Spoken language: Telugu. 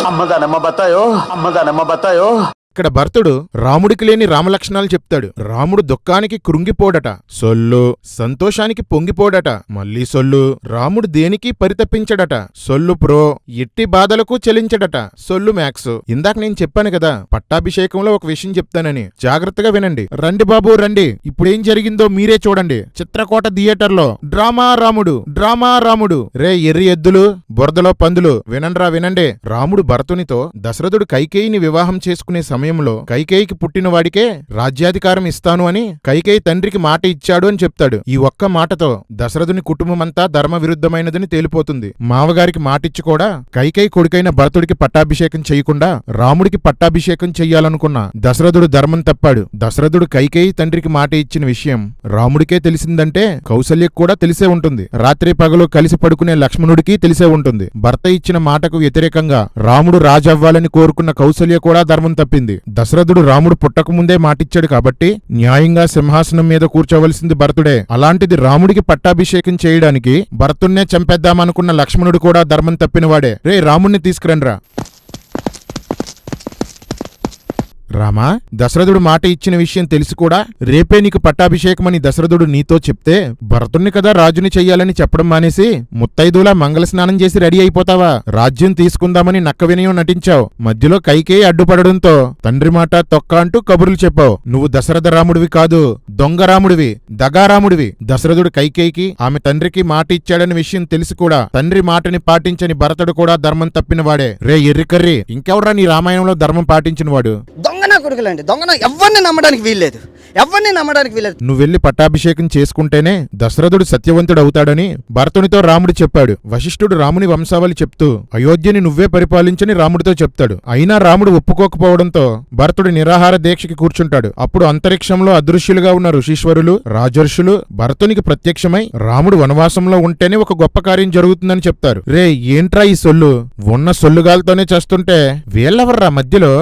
అమ్మదానమ్మ బతాయో. ఇక్కడ భర్తుడు రాముడికి లేని రామలక్షణాలు చెప్తాడు. రాముడు దుఃఖానికి కృంగిపోడట, సొల్లు సంతోషానికి పొంగిపోడట, మళ్ళీ సొల్లు. రాముడు దేనికి పరితపించడట, సొల్లు ప్రో. ఎట్టి బాధలకు చెలించడట, సొల్లు మ్యాక్స్. ఇందాక నేను చెప్పాను కదా పట్టాభిషేకంలో ఒక విషయం చెప్తానని, జాగ్రత్తగా వినండి. రండి బాబు రండి, ఇప్పుడేం జరిగిందో మీరే చూడండి. చిత్రకోట థియేటర్లో డ్రామా రాముడు. రే ఎర్రి ఎద్దులు, బురదలో పందులు, వినండి. రాముడు భరతునితో దశరథుడు కైకేయిని వివాహం చేసుకునే సమయంలో కైకేయికి పుట్టినవాడికే రాజ్యాధికారం ఇస్తాను అని కైకేయి తండ్రికి మాట ఇచ్చాడు అని చెప్తాడు. ఈ ఒక్క మాటతో దశరథుని కుటుంబమంతా ధర్మ విరుద్ధమైనదని తేలిపోతుంది. మావగారికి మాటిచ్చి కూడా కైకేయి కొడుకైన భరతుడికి పట్టాభిషేకం చేయకుండా రాముడికి పట్టాభిషేకం చెయ్యాలనుకున్న దశరథుడు ధర్మం తప్పాడు. దశరథుడు కైకేయి తండ్రికి మాట ఇచ్చిన విషయం రాముడికే తెలిసిందంటే కౌసల్యకు కూడా తెలిసే ఉంటుంది. రాత్రి పగలు కలిసి పడుకునే లక్ష్మణుడికి తెలిసే ఉంటుంది. భర్త ఇచ్చిన మాటకు వ్యతిరేకంగా రాముడు రాజవ్వాలని కోరుకున్న కౌసల్య కూడా ధర్మం తప్పింది. దశరథుడు రాముడు పుట్టకముందే మాటిచ్చాడు కాబట్టి న్యాయంగా సింహాసనం మీద కూర్చోవలసింది భరతుడే. అలాంటిది రాముడికి పట్టాభిషేకం చేయడానికి భరతుణ్ణే చంపేద్దామనుకున్న లక్ష్మణుడు కూడా ధర్మం తప్పినవాడే. రే రాముణ్ణి తీసుకురండ్రా. రామా, దశరథుడు మాట ఇచ్చిన విషయం తెలిసి కూడా రేపే నీకు పట్టాభిషేకమని దశరథుడు నీతో చెప్తే భరతుణ్ణి కదా రాజుని చెయ్యాలని చెప్పడం మానేసి ముత్తైదులా మంగళ స్నానం చేసి రెడీ అయిపోతావా? రాజ్యం తీసుకుందామని నక్క వినయం నటించావు. మధ్యలో కైకేయి అడ్డుపడడంతో తండ్రి మాట తొక్క అంటూ కబుర్లు చెప్పావు. నువ్వు దశరథ రాముడివి కాదు, దొంగ రాముడివి, దగారాముడివి. దశరథుడు కైకేయికి ఆమె తండ్రికి మాట ఇచ్చాడని విషయం తెలిసి కూడా తండ్రి మాటని పాటించని భరతుడు కూడా ధర్మం తప్పినవాడే. రే ఎర్రికర్రి, ఇంకెవరా నీ రామాయణంలో ధర్మం పాటించినవాడు? దొంగన కొడుకులండి, దొంగన ఎవరిని నమ్మడానికి వీల్లేదు. నువ్వెళ్లి పట్టాభిషేకం చేసుకుంటేనే దశరథుడు సత్యవంతుడు అవుతాడని భరతునితో రాముడు చెప్పాడు. వశిష్ఠుడు రాముని వంశావళి చెప్తూ అయోధ్యని నువ్వే పరిపాలించని రాముడితో చెప్తాడు. అయినా రాముడు ఒప్పుకోకపోవడంతో భరతుడు నిరాహార దీక్షకి కూర్చుంటాడు. అప్పుడు అంతరిక్షంలో అదృశ్యులుగా ఉన్న ఋషీశ్వరులు, రాజర్షులు భరతునికి ప్రత్యక్షమై రాముడు వనవాసంలో ఉంటేనే ఒక గొప్ప కార్యం జరుగుతుందని చెప్తారు. రే ఏంట్రా ఈ సొల్లు? ఉన్న సొల్లుగాలతోనే చేస్తుంటే వీళ్ళెవర్రా మధ్యలో?